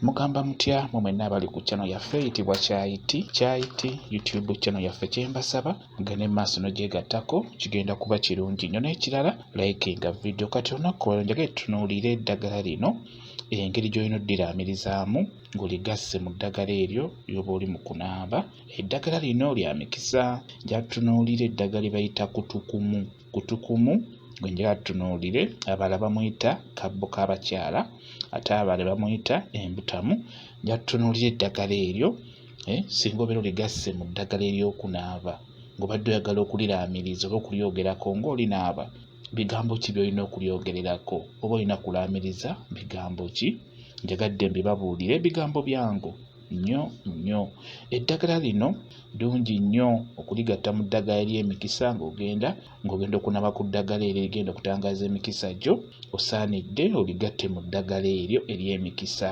Mugamba mutya mwenna abali ku channel yaffe eyitibwa Kyayiti YouTube channel yaffe. Kyembasaba mugende maaso n'ogyegattako, kigenda kuba kirungi nnyo. N'ekirala likinga video. Kati olunaku olwo njagala tutunuulire eddagala lino, engeri gy'olina oddiraamirizaamu ng'oligasse mu ddagala eryo ly'oba oli mu kunaaba. Eddagala lino lya mikisa. Njagala tutunuulire eddagala lye bayita kutukumu gwe njagala tutunuulire. Abalala bamuyita kabbo k'abakyala ate abalala bamuyita embutamu. Njagala tutunuulire eddagala eryo singa obeera oligasse mu ddagala ery'okunaaba ng'obadde oyagala okuliraamiriza oba okulyogerako ng'olinaaba, bigambo ki by'olina okulyogererako oba olina kulaamiriza bigambo ki? Njagadde mbibabuulire, bigambo byangu nnyo. Eddagala lino ddungi nnyo okuligatta mu ddagala ery'emikisa ng'ogenda okunaaba ku ddagala eryo erigenda okutangaaza emikisa gyo. Osaanidde oligatte mu ddagala eryo ery'emikisa.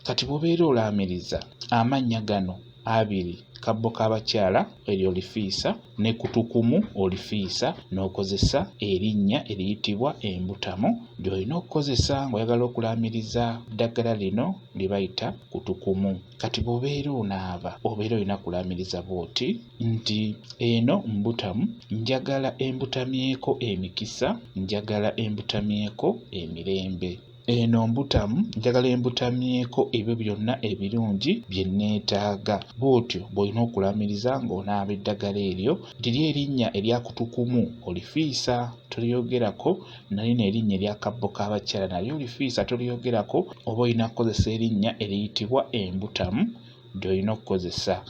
Kati bw'obeera olaamiriza amannya gano abiri, kabbo k'abakyala eryo olifiisa ne kutukumu olifiisa, n'okozesa erinnya eriyitibwa embutamu gy'olina okukozesa ng'oyagala okulaamiriza ddagala lino lye bayita kutukumu. Kati bw'obeera onaaba obeera olina kulaamiriza bw'oti nti eno mbutamu, njagala embutamyeko emikisa, njagala embutamyeko emirembe. Eno mbutamu, njagala embutamyeko ebyo byonna ebirungi bye neetaaga. Bw'otyo bw'olina okulaamiriza ng'onaaba eddagala eryo. Liri erinnya erya kutukumu olifiisa tolyogerako, nalino erinnya erya kabbo k'abakyala nalyo olifiisa tolyogerako. Oba olina kukozesa erinnya eriyitibwa embutamu gy'olina okukozesa.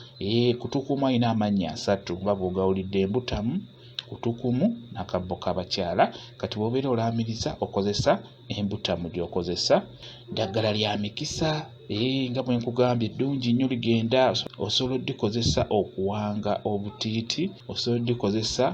Kutukumu alina amannya 3 nga bw'ogawulidde: embutamu, kutukumu n'akabbo k'abakyala. Kati bw'obeera olaamiriza okozesa embutamu gy'okozesa. Ddagala lya mikisa nga bwe nkugambye ddungi nnyo, ligenda osobola oddikozesa okuwanga obutiiti, osobola oddikozesa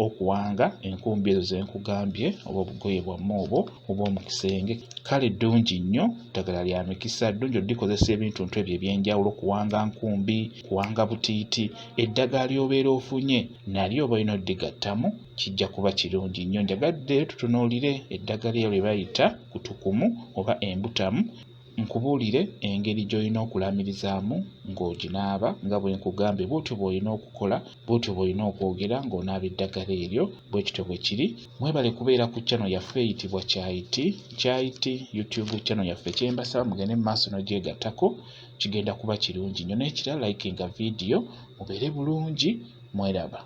okuwanga enkumbi ezo ze nkugambye oba obugoye bwammwe obwo oba mu kisenge. Kale ddungi nnyo, ddagala lya mikisa, ddungi oddikozesa ebintu ebyo eby'enjawulo, kuwanga nkumbi, kuwanga butiiti. Eddagala ly'obeera ofunye nalyo oba olina oddigattamu, kijja kuba kirungi nnyo. Njagadde tutunuulire eddagala eryo lye bayita kutukumu oba embutamu. Nkubuulire engeri gy'olina okulaamirizaamu ng'oginaaba nga bwe nkugambye. Bw'otyo bw'olina okukola, bw'otyo bw'olina okwogera ng'onaaba eddagala eryo, bwe kityo bwe kiri. Mwebale kubeera ku channel yaffe eyitibwa Kyayiti YouTube channel yaffe. Kyembasaba mugende mu maaso n'ogyegattako, kigenda kuba kirungi nnyo. N'ekirala likinga video, mubeere bulungi, mweraba.